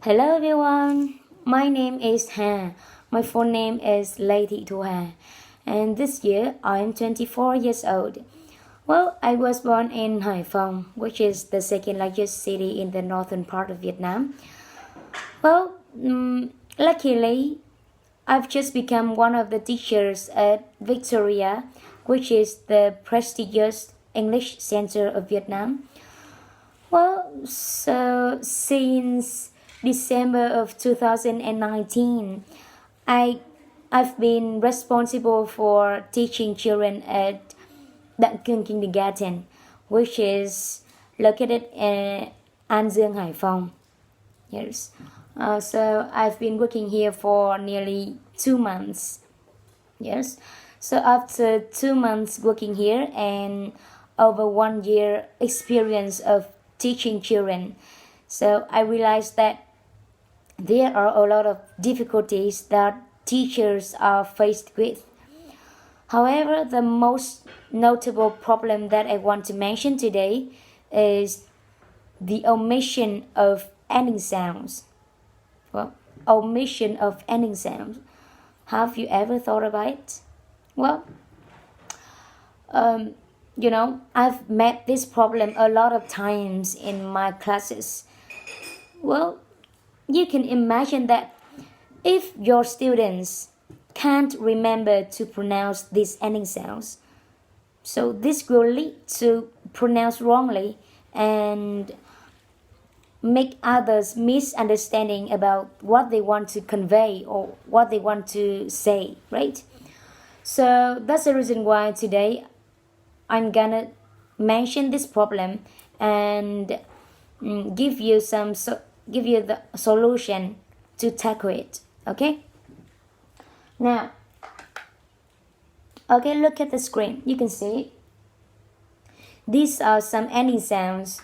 Hello everyone, my name is Ha. My full name is Lady Thu Ha, and this year I am 24 years old. Well, I was born in Hải Phòng, which is the second largest city in the northern part of Vietnam. Well, luckily, I've just become one of the teachers at Victoria, which is the prestigious English Center of Vietnam. Well, so since December of 2019, I I've been responsible for teaching children at Đặng Cương Kindergarten, which is located in An Dương, Hải Phòng. Yes. So I've been working here for nearly 2 months. Yes. So after 2 months working here and over 1 year experience of teaching children, so I realized that there are a lot of difficulties that teachers are faced with. However, the most notable problem that I want to mention today is the omission of ending sounds. Well, omission of ending sounds. Have you ever thought about it? Well, I've met this problem a lot of times in my classes. Well, you can imagine that if your students can't remember to pronounce these ending sounds, so this will lead to pronounce wrongly and make others misunderstanding about what they want to convey or what they want to say, right? So that's the reason why today I'm gonna mention this problem and give you the solution to tackle it. Okay. Now, okay, look at the screen. You can see these are some ending sounds.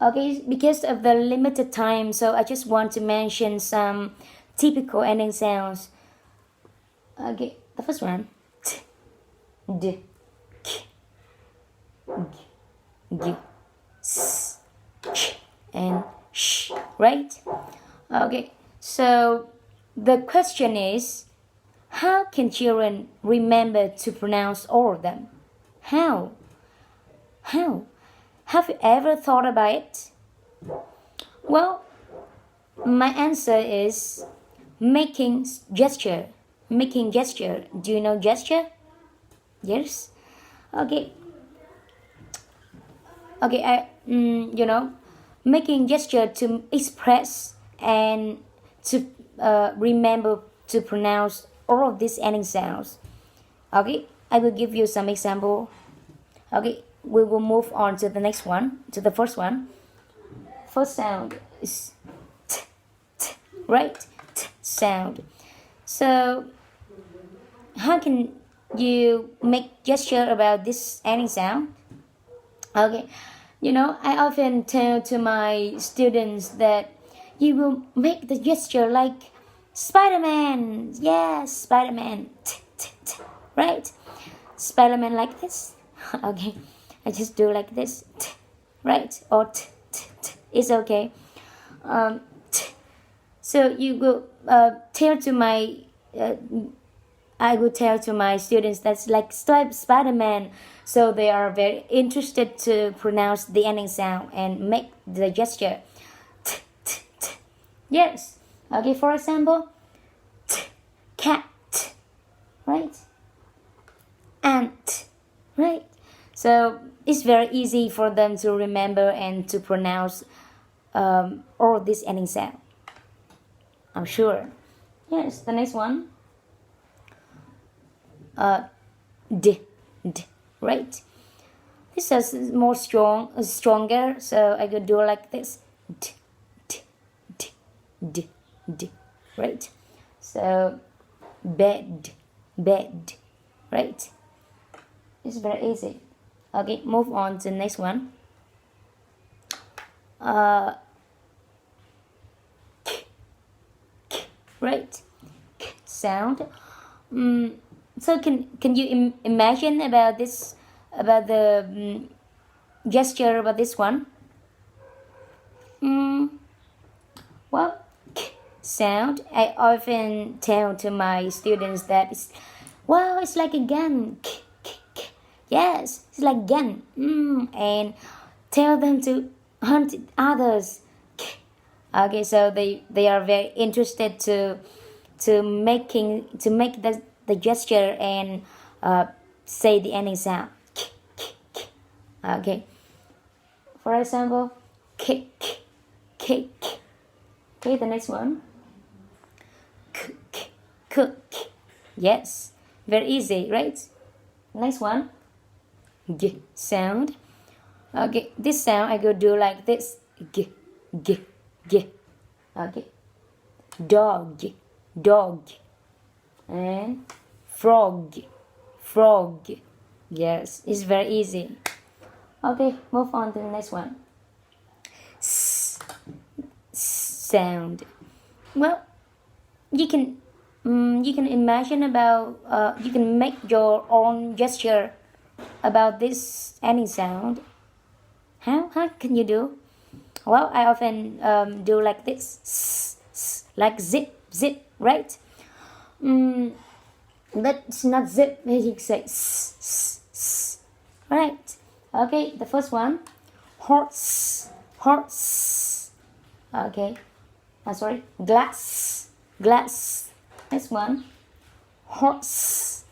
Okay, because of the limited time, so I just want to mention some typical ending sounds. Okay, the first one. T, d, k, g, s, ch, and sh, right? Okay, so the question is, how can children remember to pronounce all of them? How? How? Have you ever thought about it? Well, my answer is making gesture. Making gesture. Do you know gesture? Yes. Okay. Okay. Making gesture to express and to remember to pronounce all of these ending sounds. Okay. I will give you some example. Okay. We will move on to the next one, to the first one. First sound is t, t, right? T sound. So, how can you make gesture about this ending sound? Okay, I often tell to my students that you will make the gesture like Spider-Man. Yes, Spider-Man. T, t, t, right? Spider-Man like this. Okay. I just do like this, right? Or it's okay. So you will tell to my, I will tell to my students that's like Spider-Man. So they are very interested to pronounce the ending sound and make the gesture. Yes. Okay. For example, cat, right? Ant, right? So it's very easy for them to remember and to pronounce all this ending sound. I'm sure. Yes, the next one. D, right? This is more stronger. So I could do like this. D, right? So bed, right? It's very easy. Okay, move on to the next one. Right, sound. So can you imagine about this, about the gesture about this one? sound, I often tell to my students that wow, it's like a gun. Yes, it's like gun. And tell them to hunt others. Okay, so they are very interested to make the gesture and say the ending sound. Okay, for example, kick. Okay, the next one, cook. Yes, very easy, right? Next one, g sound. Okay, this sound I could do like this. G. Okay, dog. And frog. Yes, it's very easy. Okay, move on to the next one. Sound. Well, you can imagine about you can make your own gesture about this any sound. How can you do? Well, I often do like this, like zip, right? But it's not zip. You say right? Okay, the first one, horse. Okay, sorry, glass. Next one, horse.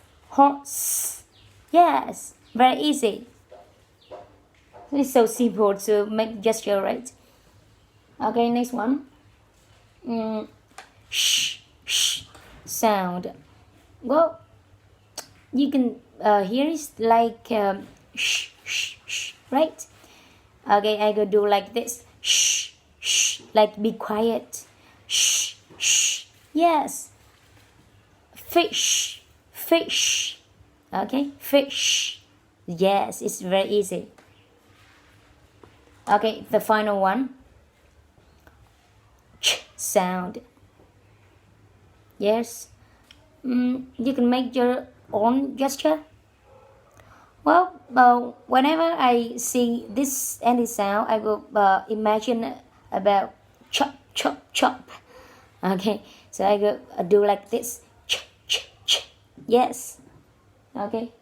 Yes, very easy. It's so simple to make gesture, right? Okay, next one. Shh sound. Well, you can hear it's like shh, right? Okay, I could do like this. Shh, like be quiet. Shh. Yes. Fish. Okay, fish. Yes, it's very easy. Okay, the final one. Ch sound. Yes. You can make your own gesture. Well, whenever I see this any sound, I will imagine about chop. Okay, so I go do like this. Ch. Yes. Okay.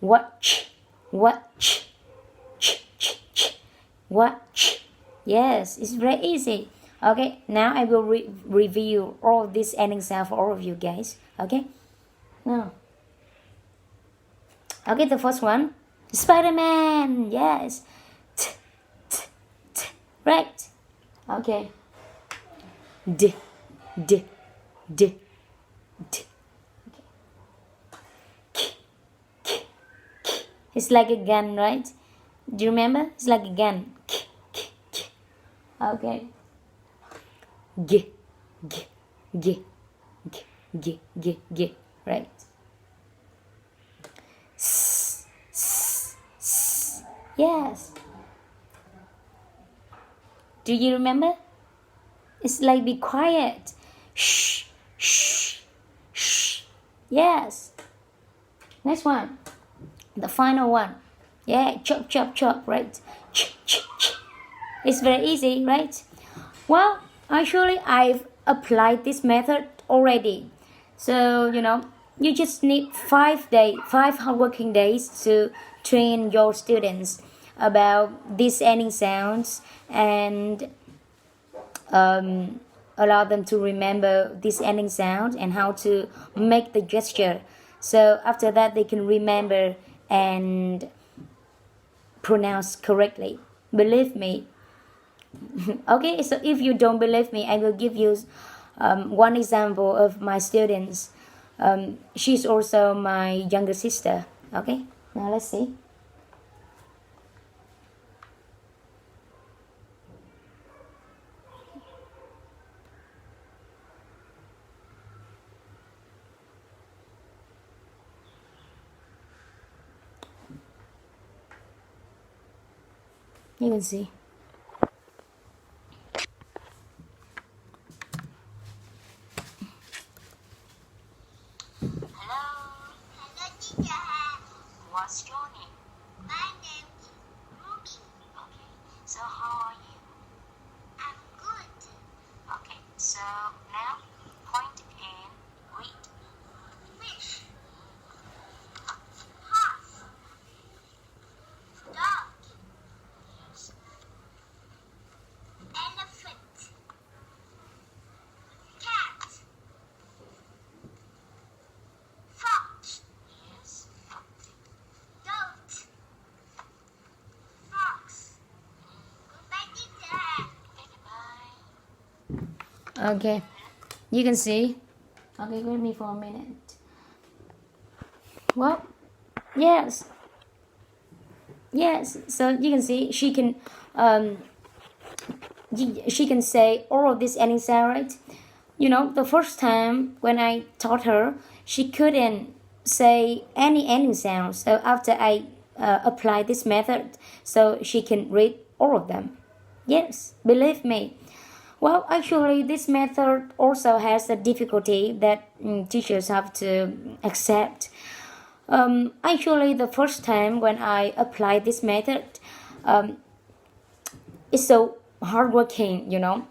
Watch. Watch. Yes, it's very easy. Okay, now I will review all of this ending sound for all of you guys. Okay, now. Okay, the first one, Spider-Man. Yes, right. Okay, d. Okay. It's like a gun, right? Do you remember? It's like a gun. Okay. G. Right. Yes. Do you remember? It's like be quiet. Shh. Yes. Next one. The final one. Yeah, chop, right? It's very easy, right? Well, actually, I've applied this method already. So, you just need 5 working days to train your students about these ending sounds and allow them to remember this ending sound and how to make the gesture. So after that, they can remember and pronounce correctly. Believe me. Okay, so if you don't believe me, I will give you one example of my students. She's also my younger sister. Okay, now let's see. You can see. Hello, teacher. What's your name? My name is Ruby. Okay, so how are you? I'm good. Okay, so Okay, you can see. Okay, wait me for a minute. Well, yes, yes. So you can see um, she can say all of this ending sound, right? You know, the first time when I taught her, she couldn't say any ending sound. So after I apply this method, so she can read all of them. Yes, believe me. Well, actually, this method also has a difficulty that teachers have to accept. Actually, the first time when I applied this method, um, it's so hardworking, you know.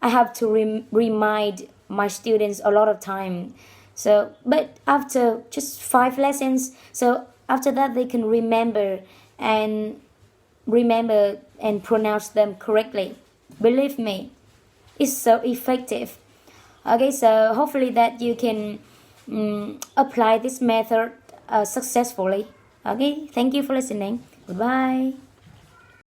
I have to remind my students a lot of time. So, but after just 5 lessons, so after that they can and remember and pronounce them correctly. Believe me, it's so effective. Okay, so hopefully that you can apply this method successfully. Okay, thank you for listening. Goodbye.